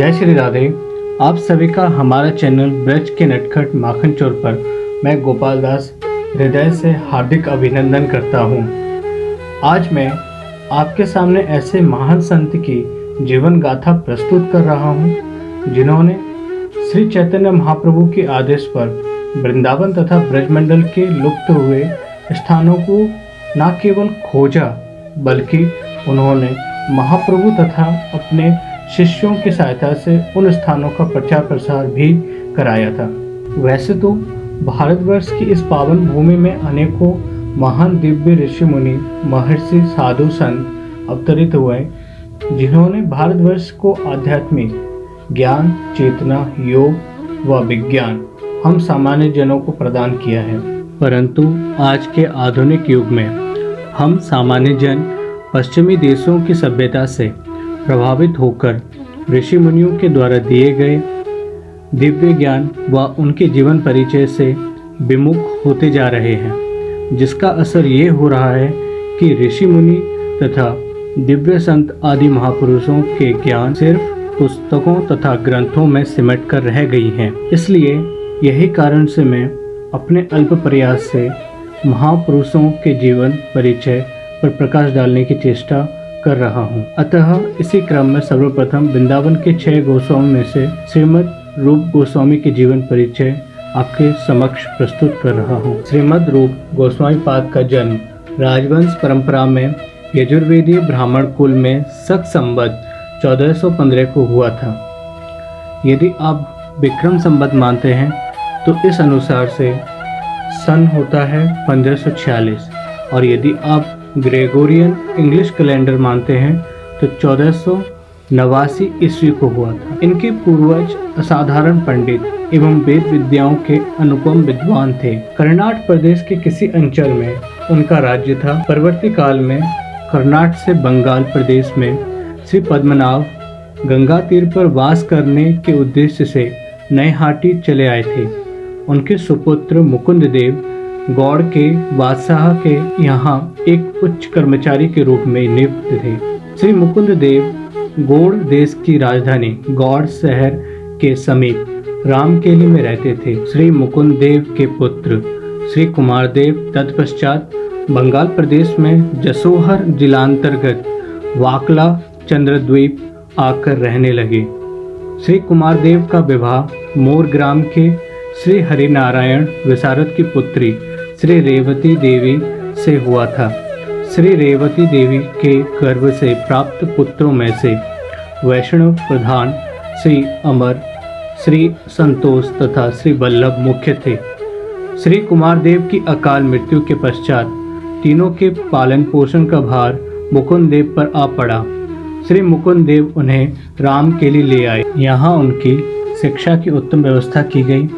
जय श्री राधे। आप सभी का हमारा चैनल ब्रज के नटखट माखन चोर पर मैं गोपाल दास हृदय से हार्दिक अभिनंदन करता हूँ। आज मैं आपके सामने ऐसे महान संत की जीवन गाथा प्रस्तुत कर रहा हूँ जिन्होंने श्री चैतन्य महाप्रभु के आदेश पर वृंदावन तथा ब्रजमंडल के लुप्त हुए स्थानों को न केवल खोजा बल्कि उन्होंने महाप्रभु तथा अपने शिष्यों की सहायता से उन स्थानों का प्रचार प्रसार भी कराया था। वैसे तो भारतवर्ष की इस पावन भूमि में अनेकों महान दिव्य ऋषि मुनि महर्षि साधु संत अवतरित हुए जिन्होंने भारतवर्ष को आध्यात्मिक ज्ञान चेतना योग व विज्ञान हम सामान्य जनों को प्रदान किया है। परंतु आज के आधुनिक युग में हम सामान्य जन पश्चिमी देशों की सभ्यता से प्रभावित होकर ऋषि मुनियों के द्वारा दिए गए दिव्य ज्ञान व उनके जीवन परिचय से विमुख होते जा रहे हैं, जिसका असर ये हो रहा है कि ऋषि मुनि तथा दिव्य संत आदि महापुरुषों के ज्ञान सिर्फ पुस्तकों तथा ग्रंथों में सिमट कर रह गई हैं। इसलिए यही कारण से मैं अपने अल्प प्रयास से महापुरुषों के जीवन परिचय पर प्रकाश डालने की चेष्टा कर रहा हूँ। अतः इसी क्रम में सर्वप्रथम वृंदावन के 6 गोस्वामी में से श्रीमद रूप गोस्वामी के जीवन परिचय आपके समक्ष प्रस्तुत कर रहा हूँ। श्रीमद रूप गोस्वामी पाद का जन्म राजवंश परंपरा में यजुर्वेदीय ब्राह्मण कुल में शक संवत 1415 को हुआ था। यदि आप विक्रम संवत मानते हैं तो इस अनुसार से सन होता है 1546 और यदि आप ग्रेगोरियन इंग्लिश कैलेंडर मानते हैं तो 1489 ईस्वी को हुआ था। इनके पूर्वज असाधारण पंडित एवं वेद विद्याओं के अनुपम विद्वान थे। कर्नाटक प्रदेश के किसी अंचल में उनका राज्य था। परवर्ती काल में कर्नाटक से बंगाल प्रदेश में श्री पद्मनाभ गंगा तीर पर वास करने के उद्देश्य से नैहाटी चले आए थे। उनके सुपुत्र मुकुंद देव गौड़ के बादशाह के यहाँ एक उच्च कर्मचारी के रूप में नियुक्त थे। श्री मुकुंद देव गौड़ देश की राजधानी गौड़ शहर के समीप रामकेली में रहते थे। श्री मुकुंद देव के पुत्र श्री कुमार देव तत्पश्चात बंगाल प्रदेश में जसोहर जिलांतर्गत वाकला चंद्रद्वीप आकर रहने लगे। श्री कुमार देव का विवाह मोर ग्राम के श्री हरिनारायण विशारद की पुत्री श्री रेवती देवी से हुआ था। श्री रेवती देवी के गर्भ से प्राप्त पुत्रों में से वैष्णव प्रधान श्री अमर, श्री संतोष तथा श्री वल्लभ मुख्य थे। श्री कुमार देव की अकाल मृत्यु के पश्चात तीनों के पालन पोषण का भार मुकुंद देव पर आ पड़ा। श्री मुकुंद देव उन्हें रामकेली ले आए। यहाँ उनकी शिक्षा की उत्तम व्यवस्था की गई।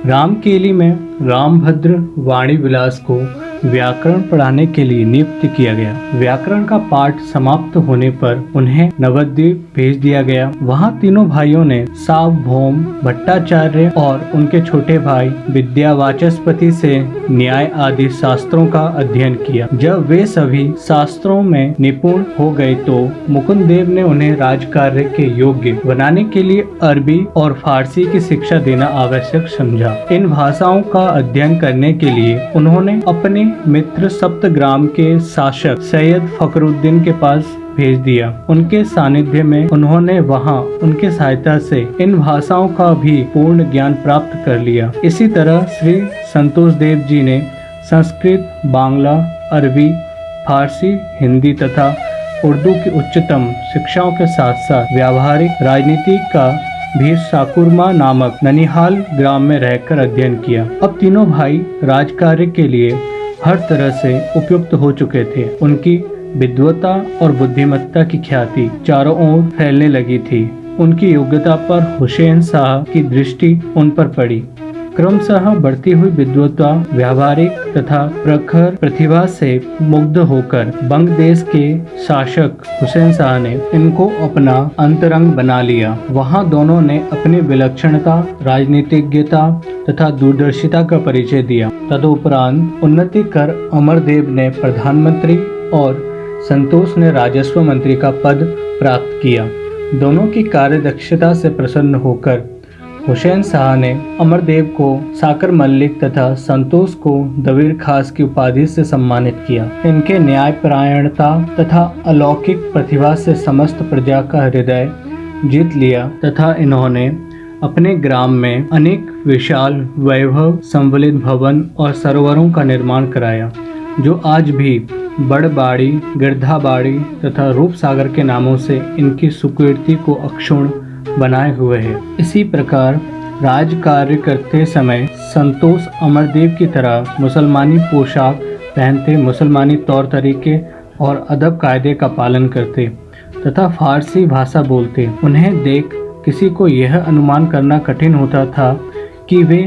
रामकेली में रामभद्र वाणी विलास को व्याकरण पढ़ाने के लिए नियुक्त किया गया। व्याकरण का पाठ समाप्त होने पर उन्हें नवद्वीप भेज दिया गया। वहां तीनों भाइयों ने सार्वभौम भट्टाचार्य और उनके छोटे भाई विद्यावाचस्पति से न्याय आदि शास्त्रों का अध्ययन किया। जब वे सभी शास्त्रों में निपुण हो गए तो मुकुंद देव ने उन्हें राजकार्य के योग्य बनाने के लिए अरबी और फारसी की शिक्षा देना आवश्यक समझा। इन भाषाओं का अध्ययन करने के लिए उन्होंने अपने मित्र सप्तग्राम के शासक सैयद फखरुद्दीन के पास भेज दिया। उनके सानिध्य में उन्होंने वहां उनके सहायता से इन भाषाओं का भी पूर्ण ज्ञान प्राप्त कर लिया। इसी तरह श्री संतोष देव जी ने संस्कृत, बांग्ला, अरबी, फारसी, हिंदी तथा उर्दू की उच्चतम शिक्षाओं के साथ साथ व्यावहारिक राजनीति का भी साकुरमा नामक ननिहाल ग्राम में रहकर अध्ययन किया। अब तीनों भाई राजकार्य के लिए हर तरह से उपयुक्त हो चुके थे। उनकी विद्वता और बुद्धिमत्ता की ख्याति चारों ओर फैलने लगी थी। उनकी योग्यता पर हुसैन शाह की दृष्टि उन पर पड़ी। क्रमशः बढ़ती हुई विद्वता, व्यावहारिक तथा प्रखर प्रतिभा से मुग्ध होकर बंग देश के शासक हुसैन शाह ने इनको अपना अंतरंग बना लिया। वहां दोनों ने अपनी विलक्षणता, राजनीतिज्ञता तथा दूरदर्शिता का परिचय दिया। तदुपरांत उन्नति कर अमरदेव ने प्रधानमंत्री और संतोष ने राजस्व मंत्री का पद प्राप्त किया। दोनों की कार्यदक्षता से प्रसन्न होकर हुसैन शाह ने अमरदेव को साकर मल्लिक तथा संतोष को दवीर खास की उपाधि से सम्मानित किया। इनके न्यायपरायणता तथा अलौकिक प्रतिभा से समस्त प्रजा का हृदय जीत लिया तथा इन्होंने अपने ग्राम में अनेक विशाल वैभव संवलित भवन और सरोवरों का निर्माण कराया, जो आज भी बड़बाड़ी, गिरधाबाड़ी तथा रूपसागर के नामों से इनकी सुकीर्ति को अक्षुण्ण बनाए हुए है। इसी प्रकार राज कार्य करते समय संतोष अमरदेव की तरह मुसलमानी पोशाक पहनते, मुसलमानी तौर तरीके और अदब कायदे का पालन करते तथा फारसी भाषा बोलते। उन्हें देख किसी को यह अनुमान करना कठिन होता था कि वे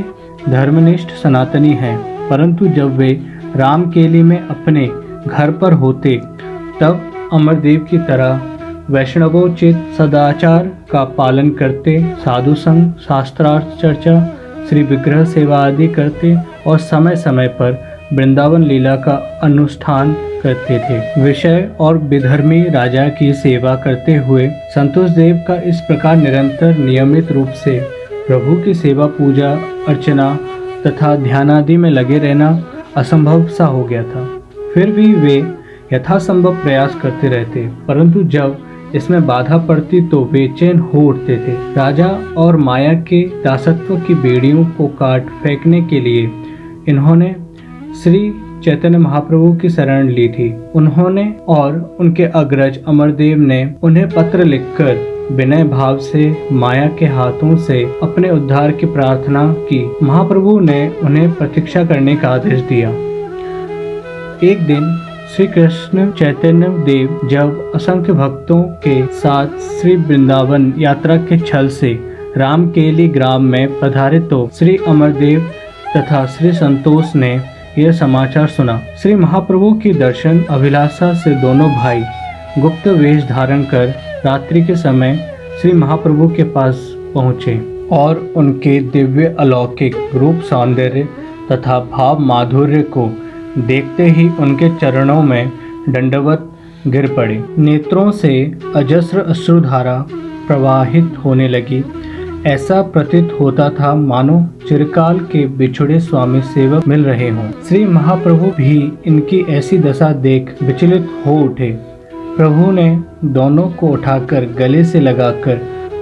धर्मनिष्ठ सनातनी हैं, परंतु जब वे रामकेली में अपने घर पर होते तब अमरदेव की तरह वैष्णवोचित सदाचार का पालन करते, साधु संग, शास्त्रार्थ चर्चा, श्री विग्रह सेवा आदि करते और समय समय पर वृंदावन लीला का अनुष्ठान करते थे। विषय और विधर्मी राजा की सेवा करते हुए संतोष देव का इस प्रकार निरंतर नियमित रूप से प्रभु की सेवा, पूजा अर्चना तथा ध्यानादि में लगे रहना असंभव सा हो गया था। फिर भी वे यथासंभव प्रयास करते रहते, परंतु जब इसमें बाधा पड़ती तो बेचैन हो उठते थे। राजा और माया के दासत्व की बेड़ियों को काट फेंकने के लिए इन्होंने श्री चैतन्य महाप्रभु की शरण ली थी। उन्होंने और उनके अग्रज अमरदेव ने उन्हें पत्र लिखकर विनय भाव से माया के हाथों से अपने उद्धार की प्रार्थना की। महाप्रभु ने उन्हें प्रतीक्षा करने का आदेश दिया। एक दिन श्री कृष्ण चैतन्य देव जब असंख्य भक्तों के साथ श्री वृंदावन यात्रा के छल से रामकेली ग्राम में पधारे तो श्री अमरदेव तथा श्री संतोष ने यह समाचार सुना। श्री महाप्रभु की दर्शन अभिलाषा से दोनों भाई गुप्त वेश धारण कर रात्रि के समय श्री महाप्रभु के पास पहुँचे और उनके दिव्य अलौकिक रूप, सौंदर्य तथा भाव माधुर्य को देखते ही उनके चरणों में दंडवत गिर पड़े। नेत्रों से अजस्र अश्रुधारा प्रवाहित होने लगी। ऐसा प्रतीत होता था मानो चिरकाल के बिछुड़े स्वामी सेवक मिल रहे हों। श्री महाप्रभु भी इनकी ऐसी दशा देख विचलित हो उठे। प्रभु ने दोनों को उठाकर गले से लगाकर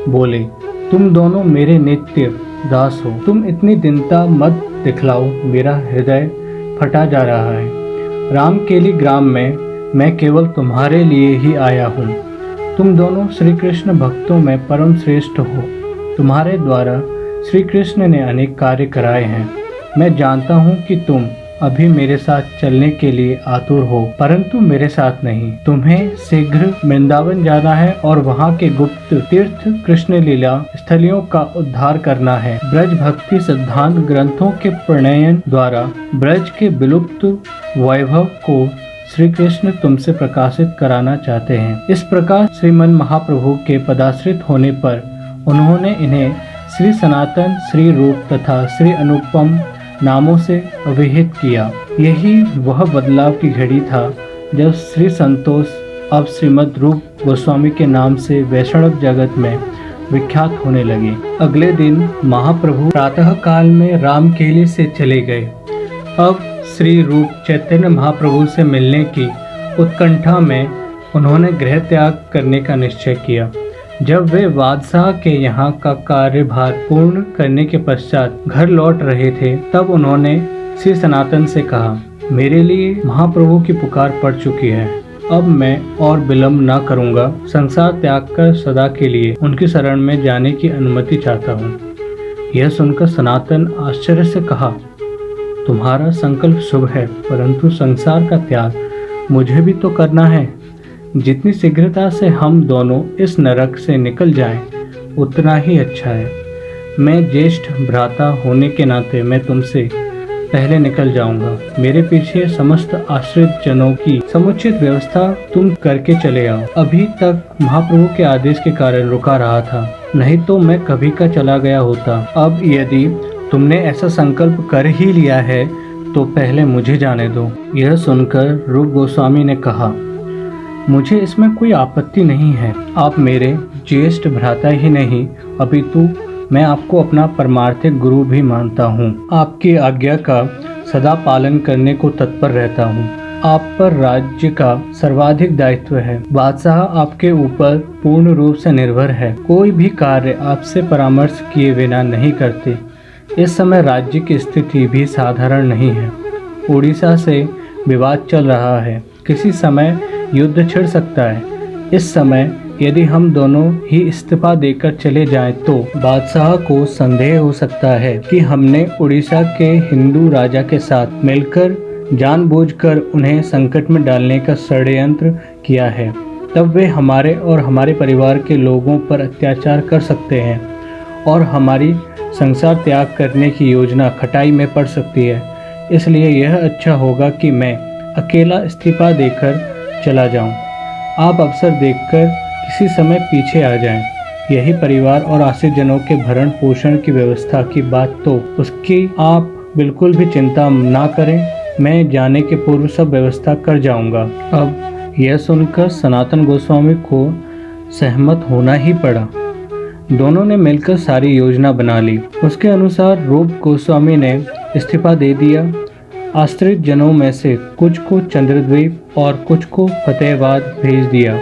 बोले, तुम दोनों मेरे नित्य दास हो। तुम इतनी दीनता मत दिखलाओ, मेरा हृदय फटा जा रहा है। रामकेली ग्राम में मैं केवल तुम्हारे लिए ही आया हूँ। तुम दोनों श्री कृष्ण भक्तों में परम श्रेष्ठ हो। तुम्हारे द्वारा श्री कृष्ण ने अनेक कार्य कराए हैं। मैं जानता हूँ कि तुम अभी मेरे साथ चलने के लिए आतुर हो, परंतु मेरे साथ नहीं। तुम्हें शीघ्र वृंदावन जाना है और वहाँ के गुप्त तीर्थ कृष्ण लीला स्थलियों का उद्धार करना है। ब्रज भक्ति सिद्धांत ग्रंथों के प्रणयन द्वारा ब्रज के विलुप्त वैभव को श्री कृष्ण तुमसे प्रकाशित कराना चाहते हैं। इस प्रकार श्रीमन महाप्रभु के पदाश्रित होने पर उन्होंने इन्हें श्री सनातन, श्री रूप तथा श्री अनुपम नामों से अभिहित किया। यही वह बदलाव की घड़ी था जब श्री संतोष अब श्रीमद रूप गोस्वामी के नाम से वैष्णव जगत में विख्यात होने लगे। अगले दिन महाप्रभु प्रातः काल में रामकेली से चले गए। अब श्री रूप चैतन्य महाप्रभु से मिलने की उत्कंठा में उन्होंने गृह त्याग करने का निश्चय किया। जब वे बादशाह के यहाँ का कार्यभार पूर्ण करने के पश्चात घर लौट रहे थे, तब उन्होंने श्री सनातन से कहा, मेरे लिए महाप्रभु की पुकार पड़ चुकी है। अब मैं और विलंब न करूँगा। संसार त्याग कर सदा के लिए उनकी शरण में जाने की अनुमति चाहता हूँ। यह सुनकर सनातन आश्चर्य से कहा, तुम्हारा संकल्प शुभ है, परंतु संसार का त्याग मुझे भी तो करना है। जितनी शीघ्रता से हम दोनों इस नरक से निकल जाएं, उतना ही अच्छा है। मैं ज्येष्ठ भ्राता होने के नाते मैं तुमसे पहले निकल जाऊंगा। मेरे पीछे समस्त आश्रित जनों की समुचित व्यवस्था तुम करके चले आओ। अभी तक महाप्रभु के आदेश के कारण रुका रहा था, नहीं तो मैं कभी का चला गया होता। अब यदि तुमने ऐसा संकल्प कर ही लिया है तो पहले मुझे जाने दो। यह सुनकर रूप गोस्वामी ने कहा, मुझे इसमें कोई आपत्ति नहीं है। आप मेरे ज्येष्ठ भ्राता ही नहीं अपितु मैं आपको अपना परमार्थिक गुरु भी मानता हूँ। आपकी आज्ञा का सदा पालन करने को तत्पर रहता हूँ। आप पर राज्य का सर्वाधिक दायित्व है। बादशाह आपके ऊपर पूर्ण रूप से निर्भर है। कोई भी कार्य आपसे परामर्श किए बिना नहीं करते। इस समय राज्य की स्थिति भी साधारण नहीं है। उड़ीसा से विवाद चल रहा है। किसी समय युद्ध छिड़ सकता है। इस समय यदि हम दोनों ही इस्तीफा देकर चले जाएं तो बादशाह को संदेह हो सकता है कि हमने उड़ीसा के हिंदू राजा के साथ मिलकर जानबूझकर उन्हें संकट में डालने का षड्यंत्र किया है। तब वे हमारे और हमारे परिवार के लोगों पर अत्याचार कर सकते हैं और हमारी संसार त्याग करने की योजना खटाई में पड़ सकती है। इसलिए यह अच्छा होगा कि मैं अकेला इस्तीफा देकर चला जाऊं। आप अवसर देखकर किसी समय पीछे आ जाएं। यही परिवार और आश्रित जनों के भरण पोषण की व्यवस्था की बात तो उसकी आप बिल्कुल भी चिंता ना करें। मैं जाने के पूर्व सब व्यवस्था कर जाऊंगा। अब यह सुनकर सनातन गोस्वामी को सहमत होना ही पड़ा। दोनों ने मिलकर सारी योजना बना ली। उसके अनुसार रूप गोस्वामी ने इस्तीफा दे दिया। आश्रित जनों में से कुछ को चंद्रद्वीप और कुछ को फतेहाबाद भेज दिया।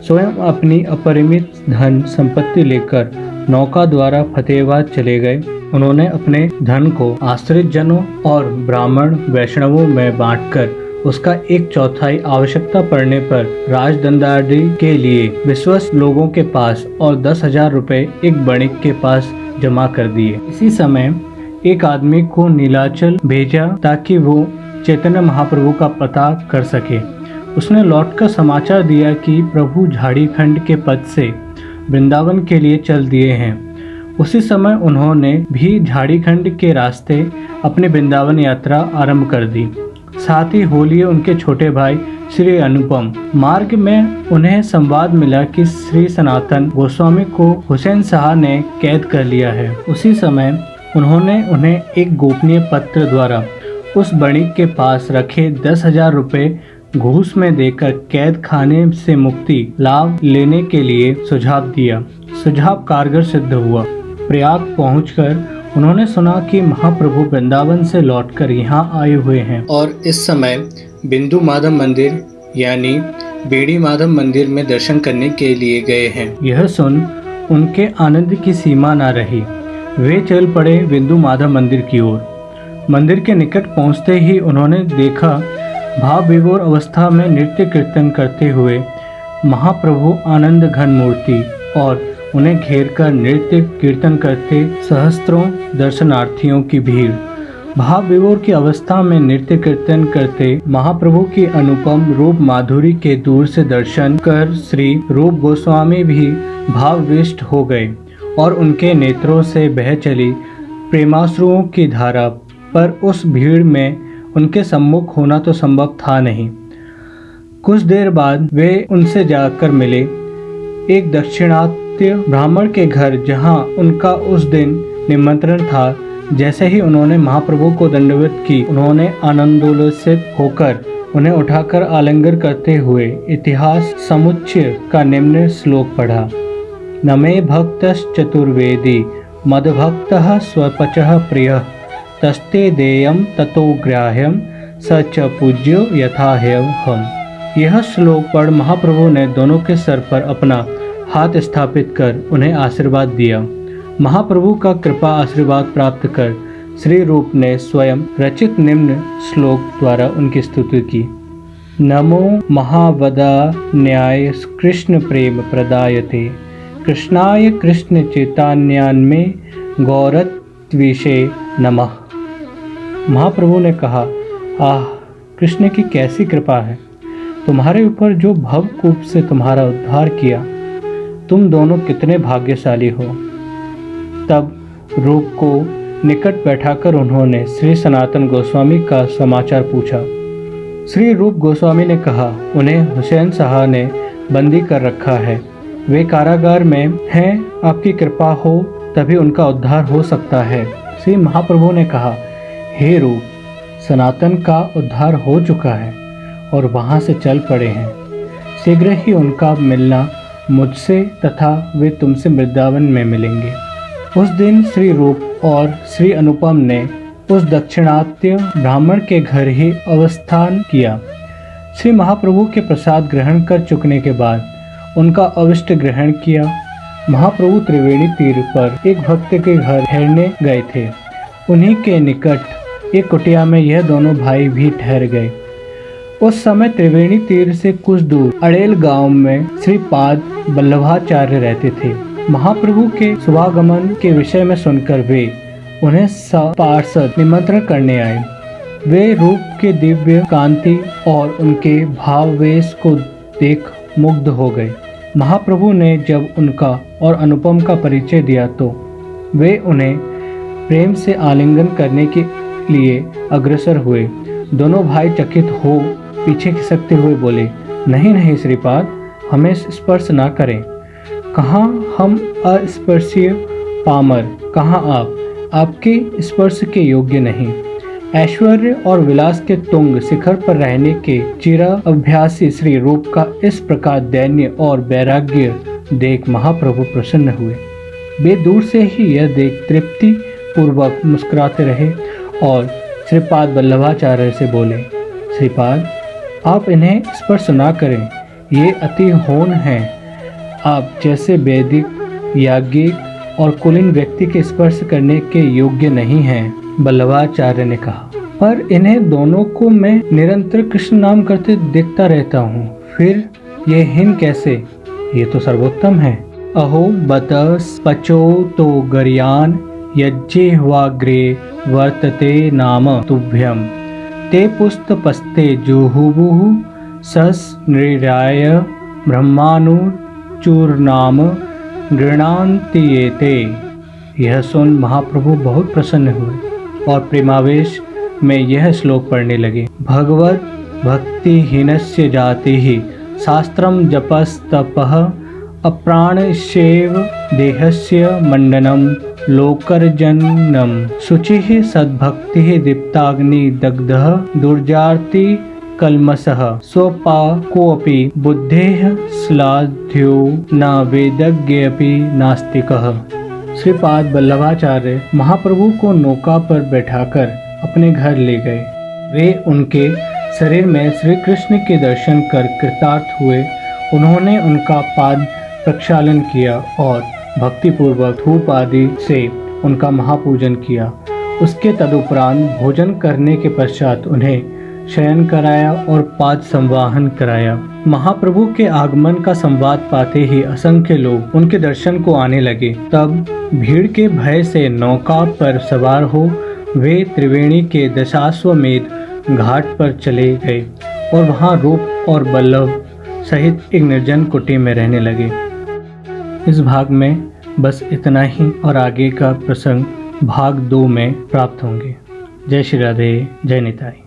स्वयं अपनी अपरिमित धन संपत्ति लेकर नौका द्वारा फतेहाबाद चले गए। उन्होंने अपने धन को आश्रित जनों और ब्राह्मण वैष्णवों में बांटकर उसका 1/4 आवश्यकता पड़ने पर राजदंडारी के लिए विश्वस्त लोगों के पास और 10,000 रुपए एक बणिक के पास जमा कर दिए। इसी समय एक आदमी को नीलाचल भेजा ताकि वो चैतन्य महाप्रभु का पता कर सके। उसने लौटकर समाचार दिया कि प्रभु झाड़ीखंड के पद से वृंदावन के लिए चल दिए हैं। उसी समय उन्होंने भी झाड़ीखंड के रास्ते अपनी वृंदावन यात्रा आरंभ कर दी। साथ ही होलिये उनके छोटे भाई श्री अनुपम। मार्ग में उन्हें संवाद मिला कि श्री सनातन गोस्वामी को हुसैन शाह ने कैद कर लिया है। उसी समय उन्होंने उन्हें एक गोपनीय पत्र द्वारा उस बणिक के पास रखे 10,000 रुपए घूस में देकर कैद खाने से मुक्ति लाभ लेने के लिए सुझाव दिया। सुझाव कारगर सिद्ध हुआ। प्रयाग पहुंचकर उन्होंने सुना कि महाप्रभु वृंदावन से लौटकर यहाँ आए हुए हैं और इस समय बिंदु माधव मंदिर यानी बेड़ी माधव मंदिर में दर्शन करने के लिए गए हैं। यह सुन उनके आनंद की सीमा न रही। वे चल पड़े बिंदु माधव मंदिर की ओर। मंदिर के निकट पहुंचते ही उन्होंने देखा भाव विभोर अवस्था में नृत्य कीर्तन करते हुए महाप्रभु आनंद घन मूर्ति और उन्हें घेरकर नृत्य कीर्तन करते सहस्त्रों दर्शनार्थियों की भीड़। भाव विभोर की अवस्था में नृत्य कीर्तन करते महाप्रभु की अनुपम रूप माधुरी के दूर से दर्शन कर श्री रूप गोस्वामी भी भावविष्ट हो गए और उनके नेत्रों से बह चली प्रेमाश्रुओं की धारा। पर उस भीड़ में उनके सम्मुख होना तो संभव था नहीं। कुछ देर बाद वे उनसे जाकर मिले। एक दक्षिणात्य ब्राह्मण के घर जहां उनका उस दिन निमंत्रण था। जैसे ही उन्होंने महाप्रभु को दंडवत की, उन्होंने आनंदोल्लसित होकर उन्हें उठाकर आलिंगन करते हुए इतिहास समुच्चय का निम्न श्लोक पढ़ा। नमे भक्तश्चतुर्वेदी मद्भक्तः स्वपचः प्रियः तस्ते देयम ततो ग्राह्यम स च पूज्यो यथा हम। यह श्लोक पढ़ महाप्रभु ने दोनों के सर पर अपना हाथ स्थापित कर उन्हें आशीर्वाद दिया। महाप्रभु का कृपा आशीर्वाद प्राप्त कर श्री रूप ने स्वयं रचित निम्न श्लोक द्वारा उनकी स्तुति की। नमो महावदान्याय कृष्ण प्रेम प्रदायते कृष्णाय कृष्ण चैतन्यान्मे गौरत्विषे नमः। महाप्रभु ने कहा, आह, कृष्ण की कैसी कृपा है तुम्हारे ऊपर जो भवकूप से तुम्हारा उद्धार किया। तुम दोनों कितने भाग्यशाली हो। तब रूप को निकट बैठाकर उन्होंने श्री सनातन गोस्वामी का समाचार पूछा। श्री रूप गोस्वामी ने कहा, उन्हें हुसैन शाह ने बंदी कर रखा है। वे कारागार में हैं। आपकी कृपा हो तभी उनका उद्धार हो सकता है। श्री महाप्रभु ने कहा, हे रूप, सनातन का उद्धार हो चुका है और वहाँ से चल पड़े हैं। शीघ्र ही उनका मिलना मुझसे तथा वे तुमसे वृंदावन में मिलेंगे। उस दिन श्री रूप और श्री अनुपम ने उस दक्षिणात्य ब्राह्मण के घर ही अवस्थान किया। श्री महाप्रभु के प्रसाद ग्रहण कर चुकने के बाद उनका अविष्ट ग्रहण किया। महाप्रभु त्रिवेणी तीर पर एक भक्त के घर ठहरने गए थे। उन्हीं के निकट एक कुटिया में यह दोनों भाई भी ठहर गए। उस समय त्रिवेणी तीर से कुछ दूर अड़ेल गांव में श्रीपाद वल्लभाचार्य रहते थे। महाप्रभु के शुभागमन के विषय में सुनकर वे उन्हें पार्षद निमंत्रण करने आए। वे रूप के दिव्य कांति और उनके भाववेश को देख मुग्ध हो गए। महाप्रभु ने जब उनका और अनुपम का परिचय दिया तो वे उन्हें प्रेम से आलिंगन करने के लिए अग्रसर हुए। दोनों भाई चकित हो पीछे खिसकते हुए बोले, नहीं नहीं श्रीपाद, हमें स्पर्श ना करें। कहाँ हम अस्पर्शीय पामर, कहाँ आपके स्पर्श के योग्य नहीं। ऐश्वर्य और विलास के तुंग शिखर पर रहने के चिराभ्यासी श्री रूप का इस प्रकार दैन्य और वैराग्य देख महाप्रभु प्रसन्न हुए। वे दूर से ही यह देख तृप्ति पूर्वक मुस्कुराते रहे और श्रीपाद वल्लभाचार्य से बोले, श्रीपाद, आप इन्हें स्पर्श ना करें, ये अति होन हैं। आप जैसे वैदिक, याज्ञिक और कुलीन व्यक्ति के स्पर्श करने के योग्य नहीं हैं। वल्लभाचार्य ने कहा, पर इन्हें दोनों को मैं निरंतर कृष्ण नाम करते देखता रहता हूँ, फिर ये हीन कैसे? ये तो सर्वोत्तम है। अहो बतस पचो तो गरियान यज्जिह्वाग्रे वर्तते नाम तुभ्यम ते पुस्तपस्ते जुहुबुहु सस नृराय ब्रह्मानुचूर्नाम गृणान्तियेते। यह सुन महाप्रभु बहुत प्रसन्न हुए और प्रेमावेश में यह श्लोक पढ़ने लगे। भगवत भक्तिहीनस्य जातिः शास्त्रम जपस्तपः अप्राणस्यैव देहस्य मंडनम लोकर्जनम शुचिः सद्भक्तिः दीप्ताग्निदग्धः दुर्जाति कल्मषः स्वपाकोऽपि बुद्धेः श्लाघ्यो न वेदज्ञेऽपि नास्तिकः। श्रीपाद वल्लभाचार्य महाप्रभु को नौका पर बैठाकर अपने घर ले गए। वे उनके शरीर में श्री कृष्ण के दर्शन कर कृतार्थ हुए। उन्होंने उनका पाद प्रक्षालन किया और भक्तिपूर्वक धूप आदि से उनका महापूजन किया। उसके तदुपरांत भोजन करने के पश्चात उन्हें शयन कराया और पाद संवाहन कराया। महाप्रभु के आगमन का संवाद पाते ही असंख्य लोग उनके दर्शन को आने लगे। तब भीड़ के भय से नौका पर सवार हो वे त्रिवेणी के दशाश्वमेध घाट पर चले गए और वहां रूप और बल्लभ सहित एक निर्जन कुटी में रहने लगे। इस भाग में बस इतना ही और आगे का प्रसंग भाग 2 में प्राप्त होंगे। जय श्री राधे, जय निताई।